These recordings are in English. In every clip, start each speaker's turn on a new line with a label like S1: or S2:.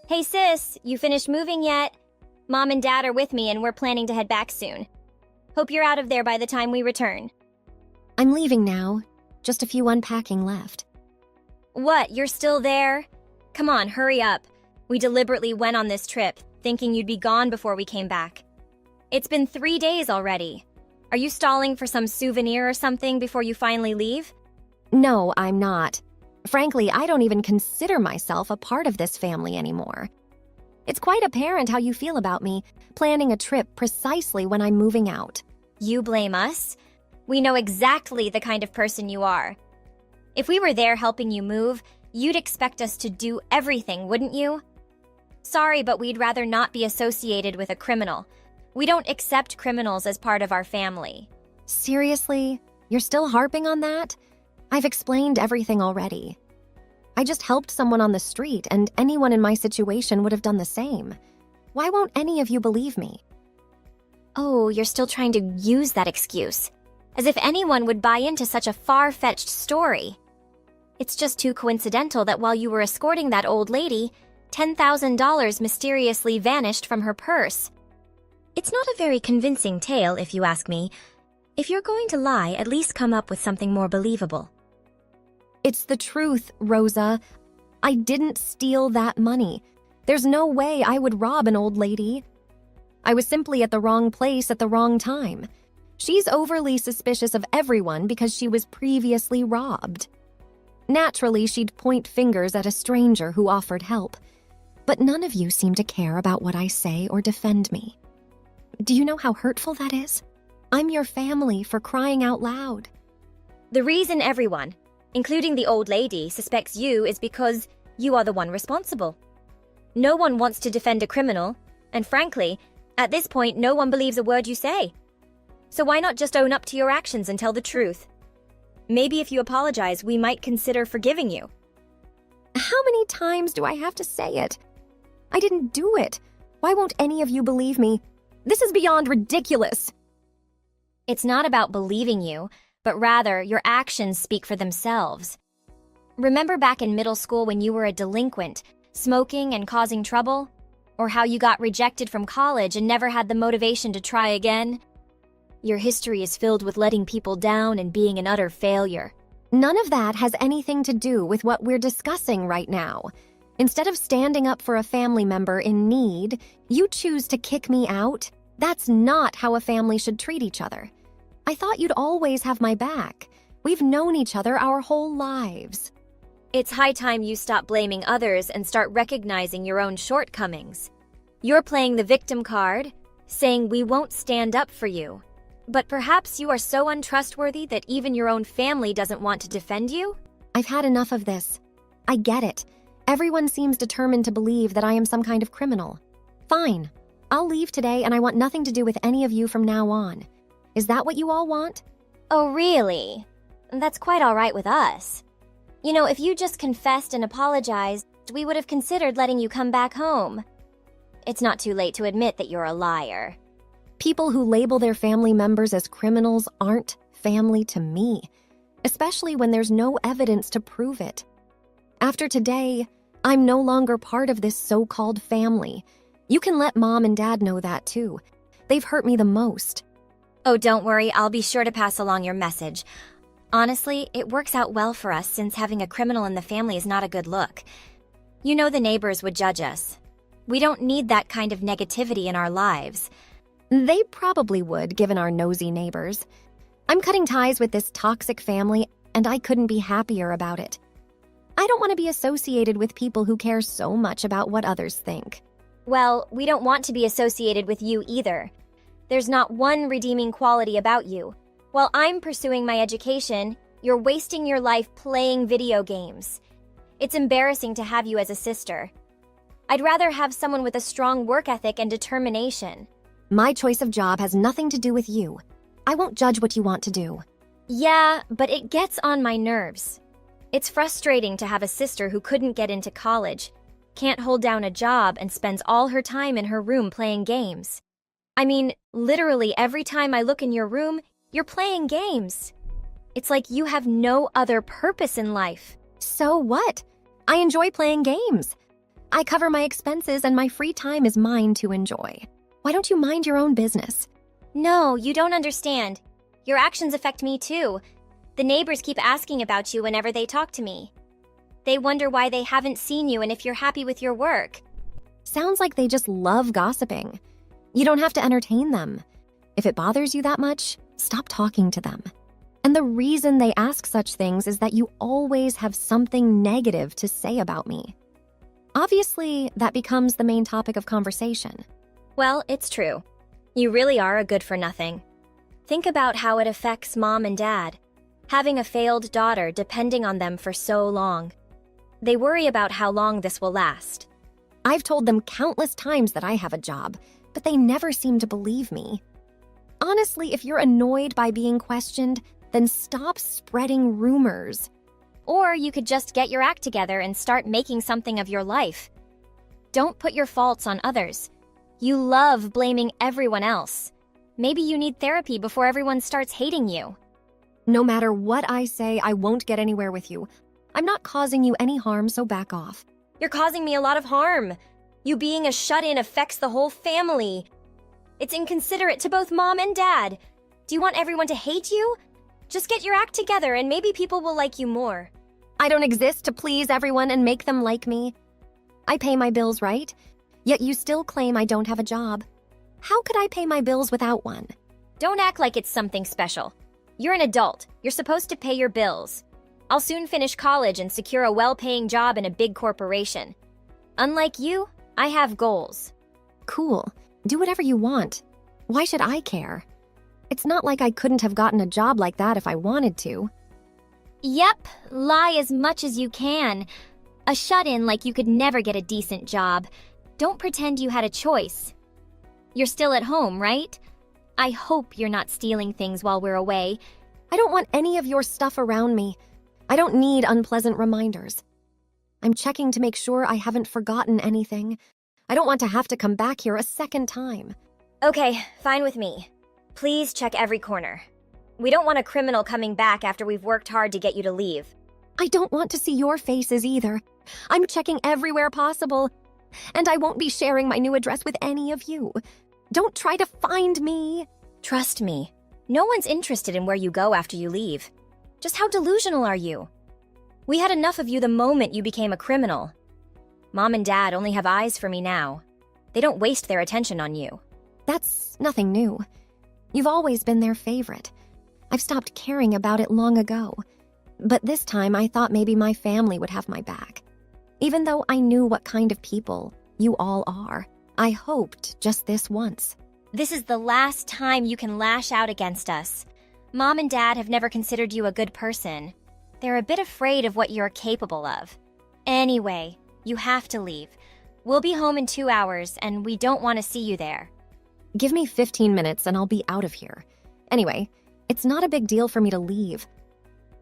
S1: Hey sis, you finished moving yet? Mom and Dad are with me and we're planning to head back soon. Hope you're out of there by the time we return.
S2: I'm leaving now. Just a few unpacking left.
S1: What, you're still there? Come on, hurry up. We deliberately went on this trip, thinking you'd be gone before we came back. It's been 3 days already. Are you stalling for some souvenir or something before you finally leave?
S2: No, I'm not. Frankly, I don't even consider myself a part of this family anymore. It's quite apparent how you feel about me, planning a trip precisely when I'm moving out.
S1: You blame us? We know exactly the kind of person you are. If we were there helping you move, you'd expect us to do everything, wouldn't you? Sorry, but we'd rather not be associated with a criminal. We don't accept criminals as part of our family.
S2: Seriously? You're still harping on that? I've explained everything already. I just helped someone on the street, and anyone in my situation would have done the same. Why won't any of you believe me?
S1: Oh, you're still trying to use that excuse. As if anyone would buy into such a far-fetched story. It's just too coincidental that while you were escorting that old lady, $10,000 mysteriously vanished from her purse. It's not a very convincing tale, if you ask me. If you're going to lie, at least come up with something more believable.
S2: It's the truth, Rosa. I didn't steal that money. There's no way I would rob an old lady. I was simply at the wrong place at the wrong time. She's overly suspicious of everyone because she was previously robbed. Naturally, she'd point fingers at a stranger who offered help. But none of you seem to care about what I say or defend me. Do you know how hurtful that is? I'm your family, for crying out loud.
S1: The reason everyone, including the old lady, suspects you is because you are the one responsible. No one wants to defend a criminal, and frankly, at this point, no one believes a word you say. So why not just own up to your actions and tell the truth? Maybe if you apologize, we might consider forgiving you.
S2: How many times do I have to say it? I didn't do it. Why won't any of you believe me? This is beyond ridiculous.
S1: It's not about believing you, but rather your actions speak for themselves. Remember back in middle school when you were a delinquent, smoking and causing trouble? Or how you got rejected from college and never had the motivation to try again? Your history is filled with letting people down and being an utter failure.
S2: None of that has anything to do with what we're discussing right now. Instead of standing up for a family member in need, you choose to kick me out? That's not how a family should treat each other. I thought you'd always have my back. We've known each other our whole lives.
S1: It's high time you stop blaming others and start recognizing your own shortcomings. You're playing the victim card, saying we won't stand up for you. But perhaps you are so untrustworthy that even your own family doesn't want to defend you?
S2: I've had enough of this. I get it. Everyone seems determined to believe that I am some kind of criminal. Fine. I'll leave today and I want nothing to do with any of you from now on. Is that what you all want?
S1: Oh, really? That's quite all right with us. You know, if you just confessed and apologized, we would have considered letting you come back home. It's not too late to admit that you're a liar.
S2: People who label their family members as criminals aren't family to me, especially when there's no evidence to prove it. After today, I'm no longer part of this so-called family. You can let Mom and Dad know that too. They've hurt me the most.
S1: Oh, don't worry, I'll be sure to pass along your message. Honestly, it works out well for us since having a criminal in the family is not a good look. You know the neighbors would judge us. We don't need that kind of negativity in our lives.
S2: They probably would, given our nosy neighbors. I'm cutting ties with this toxic family, and I couldn't be happier about it. I don't want to be associated with people who care so much about what others think.
S1: Well, we don't want to be associated with you either. There's not one redeeming quality about you. While I'm pursuing my education, you're wasting your life playing video games. It's embarrassing to have you as a sister. I'd rather have someone with a strong work ethic and determination.
S2: My choice of job has nothing to do with you. I won't judge what you want to do.
S1: Yeah, but it gets on my nerves. It's frustrating to have a sister who couldn't get into college, can't hold down a job, and spends all her time in her room playing games. I mean, literally every time I look in your room, you're playing games. It's like you have no other purpose in life.
S2: So what? I enjoy playing games. I cover my expenses and my free time is mine to enjoy. Why don't you mind your own business?
S1: No, you don't understand. Your actions affect me too. The neighbors keep asking about you whenever they talk to me. They wonder why they haven't seen you and if you're happy with your work.
S2: Sounds like they just love gossiping. You don't have to entertain them. If it bothers you that much, stop talking to them. And the reason they ask such things is that you always have something negative to say about me. Obviously, that becomes the main topic of conversation.
S1: Well, it's true. You really are a good-for-nothing. Think about how it affects Mom and Dad. Having a failed daughter depending on them for so long. They worry about how long this will last.
S2: I've told them countless times that I have a job, but they never seem to believe me. Honestly, if you're annoyed by being questioned, then stop spreading rumors.
S1: Or you could just get your act together and start making something of your life. Don't put your faults on others. You love blaming everyone else. Maybe you need therapy before everyone starts hating you.
S2: No matter what I say, I won't get anywhere with you. I'm not causing you any harm, so back off.
S1: You're causing me a lot of harm. You being a shut-in affects the whole family. It's inconsiderate to both Mom and Dad. Do you want everyone to hate you? Just get your act together and maybe people will like you more.
S2: I don't exist to please everyone and make them like me. I pay my bills, right? Yet you still claim I don't have a job. How could I pay my bills without one?
S1: Don't act like it's something special. You're an adult. You're supposed to pay your bills. I'll soon finish college and secure a well-paying job in a big corporation. Unlike you, I have goals.
S2: Cool. Do whatever you want. Why should I care? It's not like I couldn't have gotten a job like that if I wanted to.
S1: Yep, lie as much as you can. A shut-in like you could never get a decent job. Don't pretend you had a choice. You're still at home, right? I hope you're not stealing things while we're away.
S2: I don't want any of your stuff around me. I don't need unpleasant reminders. I'm checking to make sure I haven't forgotten anything. I don't want to have to come back here a second time.
S1: Okay, fine with me. Please check every corner. We don't want a criminal coming back after we've worked hard to get you to leave.
S2: I don't want to see your faces either. I'm checking everywhere possible. And I won't be sharing my new address with any of you. Don't try to find me.
S1: Trust me, no one's interested in where you go after you leave. Just how delusional are you? We had enough of you the moment you became a criminal. Mom and Dad only have eyes for me now. They don't waste their attention on you.
S2: That's nothing new. You've always been their favorite. I've stopped caring about it long ago. But this time I thought maybe my family would have my back. Even though I knew what kind of people you all are, I hoped just this once.
S1: This is the last time you can lash out against us. Mom and Dad have never considered you a good person. They're a bit afraid of what you're capable of. Anyway, you have to leave. We'll be home in 2 hours, and we don't want to see you there.
S2: Give me 15 minutes and I'll be out of here. Anyway, it's not a big deal for me to leave.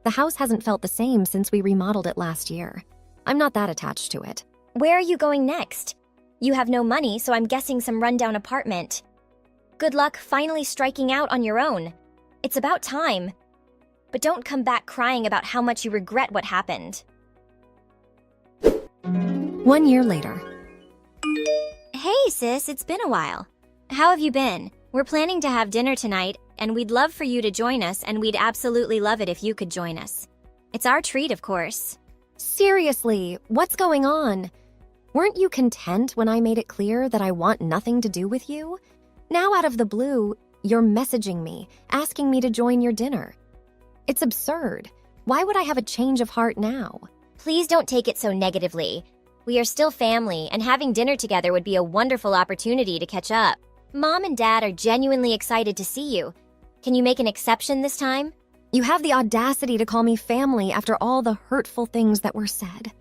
S2: The house hasn't felt the same since we remodeled it last year. I'm not that attached to it.
S1: Where are you going next? You have no money, so I'm guessing some rundown apartment. Good luck finally striking out on your own. It's about time. But don't come back crying about how much you regret what happened.
S2: 1 year later.
S1: Hey sis, it's been a while. How have you been? We're planning to have dinner tonight, and we'd love for you to join us, and we'd absolutely love it if you could join us. It's our treat, of course.
S2: Seriously, what's going on? Weren't you content when I made it clear that I want nothing to do with you? Now out of the blue, you're messaging me, asking me to join your dinner. It's absurd. Why would I have a change of heart now?
S1: Please don't take it so negatively. We are still family, and having dinner together would be a wonderful opportunity to catch up. Mom and Dad are genuinely excited to see you. Can you make an exception this time?
S2: You have the audacity to call me family after all the hurtful things that were said.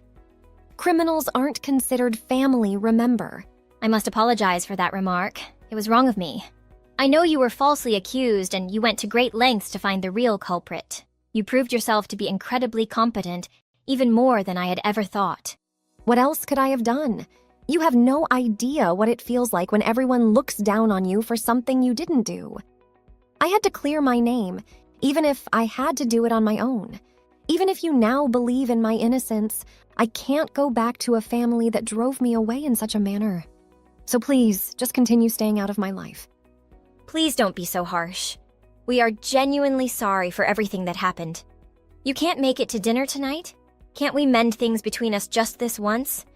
S2: Criminals aren't considered family, remember?
S1: I must apologize for that remark. It was wrong of me. I know you were falsely accused and you went to great lengths to find the real culprit. You proved yourself to be incredibly competent, even more than I had ever thought.
S2: What else could I have done? You have no idea what it feels like when everyone looks down on you for something you didn't do. I had to clear my name, even if I had to do it on my own. Even if you now believe in my innocence, I can't go back to a family that drove me away in such a manner. So please, just continue staying out of my life.
S1: Please don't be so harsh. We are genuinely sorry for everything that happened. You can't make it to dinner tonight? Can't we mend things between us just this once?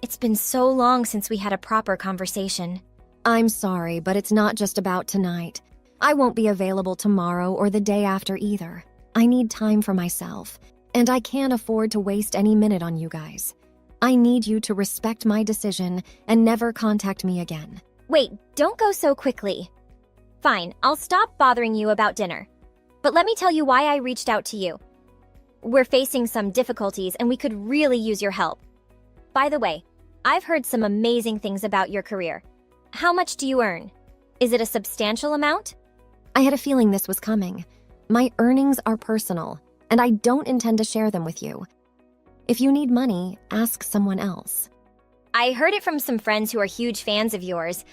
S1: It's been so long since we had a proper conversation.
S2: I'm sorry, but it's not just about tonight. I won't be available tomorrow or the day after either. I need time for myself, and I can't afford to waste any minute on you guys. I need you to respect my decision and never contact me again.
S1: Wait, don't go so quickly. Fine, I'll stop bothering you about dinner. But let me tell you why I reached out to you. We're facing some difficulties and we could really use your help. By the way, I've heard some amazing things about your career. How much do you earn? Is it a substantial amount?
S2: I had a feeling this was coming. My earnings are personal, and I don't intend to share them with you. If you need money, ask someone else.
S1: I heard it from some friends who are huge fans of yours.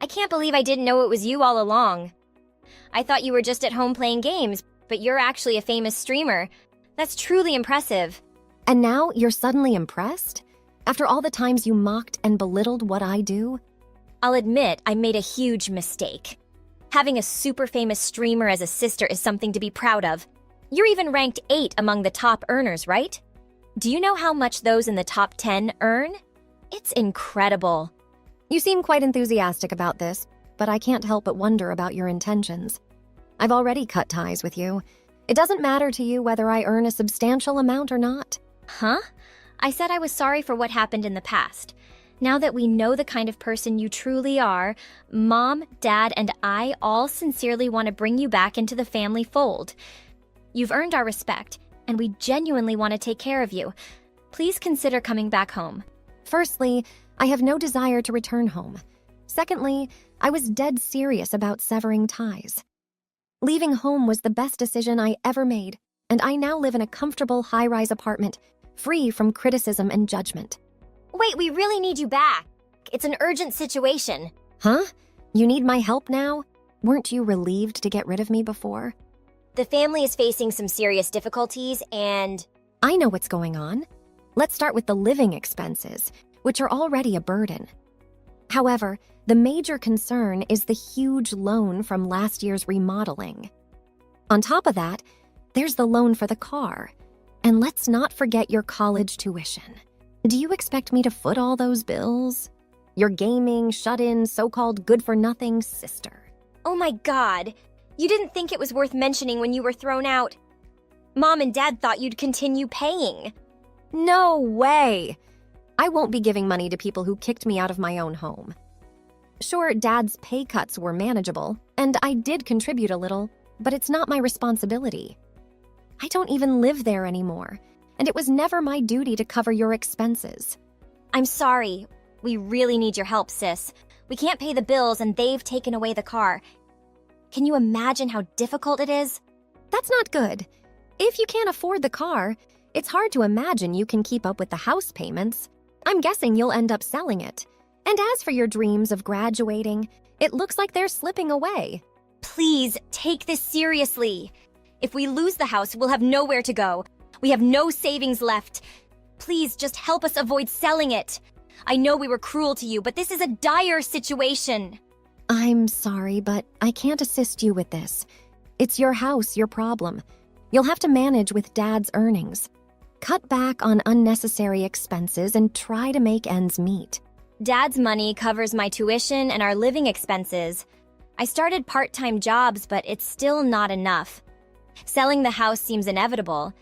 S1: I can't believe I didn't know it was you all along. I thought you were just at home playing games, but you're actually a famous streamer. That's truly impressive.
S2: And now you're suddenly impressed? After all the times you mocked and belittled what I do?
S1: I'll admit I made a huge mistake. Having a super famous streamer as a sister is something to be proud of. You're even ranked 8 among the top earners, right? Do you know how much those in the top 10 earn? It's incredible.
S2: You seem quite enthusiastic about this, but I can't help but wonder about your intentions. I've already cut ties with you. It doesn't matter to you whether I earn a substantial amount or not.
S1: Huh? I said I was sorry for what happened in the past. Now that we know the kind of person you truly are, Mom, Dad, and I all sincerely want to bring you back into the family fold. You've earned our respect, and we genuinely want to take care of you. Please consider coming back home.
S2: Firstly, I have no desire to return home. Secondly, I was dead serious about severing ties. Leaving home was the best decision I ever made, and I now live in a comfortable high-rise apartment, free from criticism and judgment.
S1: Wait, we really need you back. It's an urgent situation.
S2: Huh? You need my help now? Weren't you relieved to get rid of me before?
S1: The family is facing some serious difficulties and...
S2: I know what's going on. Let's start with the living expenses, which are already a burden. However, the major concern is the huge loan from last year's remodeling. On top of that, there's the loan for the car. And let's not forget your college tuition. Do you expect me to foot all those bills? Your gaming, shut-in, so-called good-for-nothing sister.
S1: Oh my God. You didn't think it was worth mentioning when you were thrown out. Mom and Dad thought you'd continue paying.
S2: No way! I won't be giving money to people who kicked me out of my own home. Sure, Dad's pay cuts were manageable, and I did contribute a little, but it's not my responsibility. I don't even live there anymore, and it was never my duty to cover your expenses.
S1: I'm sorry. We really need your help, sis. We can't pay the bills and they've taken away the car. Can you imagine how difficult it is?
S2: That's not good. If you can't afford the car, it's hard to imagine you can keep up with the house payments. I'm guessing you'll end up selling it. And as for your dreams of graduating, it looks like they're slipping away.
S1: Please, take this seriously. If we lose the house, we'll have nowhere to go. We have no savings left. Please, just help us avoid selling it. I know we were cruel to you, but this is a dire situation.
S2: I'm sorry, but I can't assist you with this. It's your house, your problem. You'll have to manage with Dad's earnings. Cut back on unnecessary expenses and try to make ends meet.
S1: Dad's money covers my tuition and our living expenses. I started part-time jobs, but it's still not enough. Selling the house seems inevitable.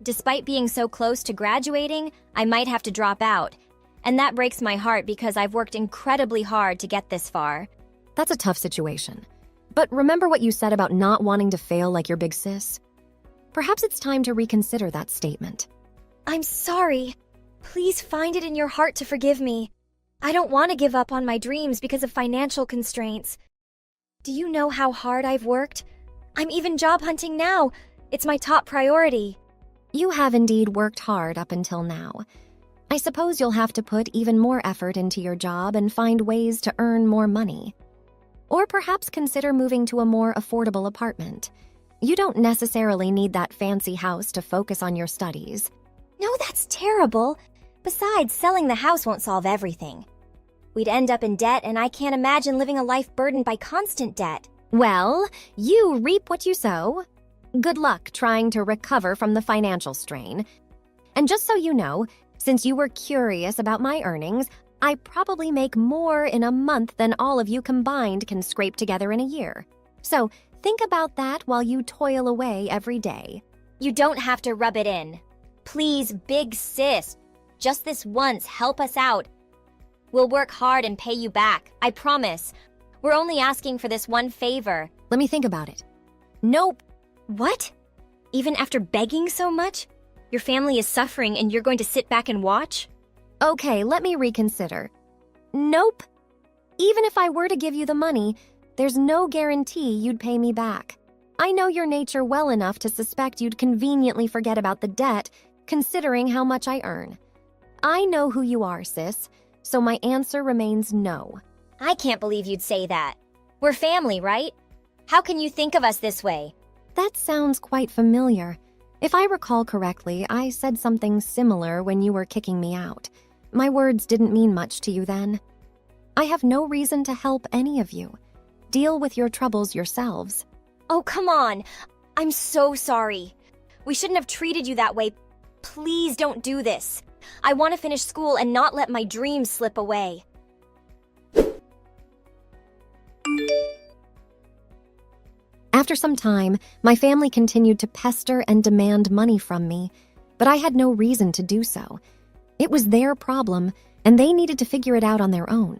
S1: Despite being so close to graduating, I might have to drop out. And that breaks my heart because I've worked incredibly hard to get this far.
S2: That's a tough situation. But remember what you said about not wanting to fail like your big sis? Perhaps it's time to reconsider that statement.
S1: I'm sorry. Please find it in your heart to forgive me. I don't want to give up on my dreams because of financial constraints. Do you know how hard I've worked? I'm even job hunting now. It's my top priority.
S2: You have indeed worked hard up until now. I suppose you'll have to put even more effort into your job and find ways to earn more money. Or perhaps consider moving to a more affordable apartment. You don't necessarily need that fancy house to focus on your studies.
S1: No, that's terrible. Besides, selling the house won't solve everything. We'd end up in debt, and I can't imagine living a life burdened by constant debt.
S2: Well, you reap what you sow. Good luck trying to recover from the financial strain. And just so you know, since you were curious about my earnings, I probably make more in a month than all of you combined can scrape together in a year. So think about that while you toil away every day.
S1: You don't have to rub it in. Please, big sis, just this once, help us out. We'll work hard and pay you back, I promise. We're only asking for this one favor.
S2: Let me think about it.
S1: Nope. What? Even after begging so much? Your family is suffering and you're going to sit back and watch?
S2: Okay, let me reconsider. Nope. Even if I were to give you the money, there's no guarantee you'd pay me back. I know your nature well enough to suspect you'd conveniently forget about the debt, considering how much I earn. I know who you are, sis, so my answer remains no.
S1: I can't believe you'd say that. We're family, right? How can you think of us this way?
S2: That sounds quite familiar. If I recall correctly, I said something similar when you were kicking me out. My words didn't mean much to you then. I have no reason to help any of you. Deal with your troubles yourselves.
S1: Oh, come on. I'm so sorry. We shouldn't have treated you that way. Please don't do this. I want to finish school and not let my dreams slip away.
S2: After some time, my family continued to pester and demand money from me, but I had no reason to do so. It was their problem, and they needed to figure it out on their own.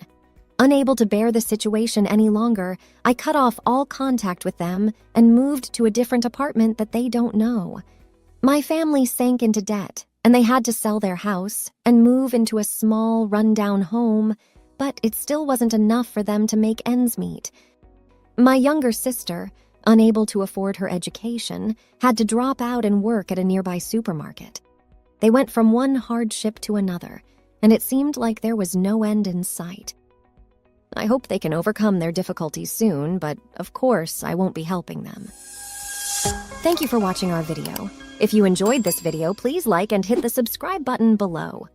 S2: Unable to bear the situation any longer, I cut off all contact with them and moved to a different apartment that they don't know. My family sank into debt, and they had to sell their house and move into a small, rundown home, but it still wasn't enough for them to make ends meet. My younger sister, unable to afford her education, had to drop out and work at a nearby supermarket. They went from one hardship to another, and it seemed like there was no end in sight. I hope they can overcome their difficulties soon, but of course I won't be helping them. Thank you for watching our video. If you enjoyed this video, please like and hit the subscribe button below.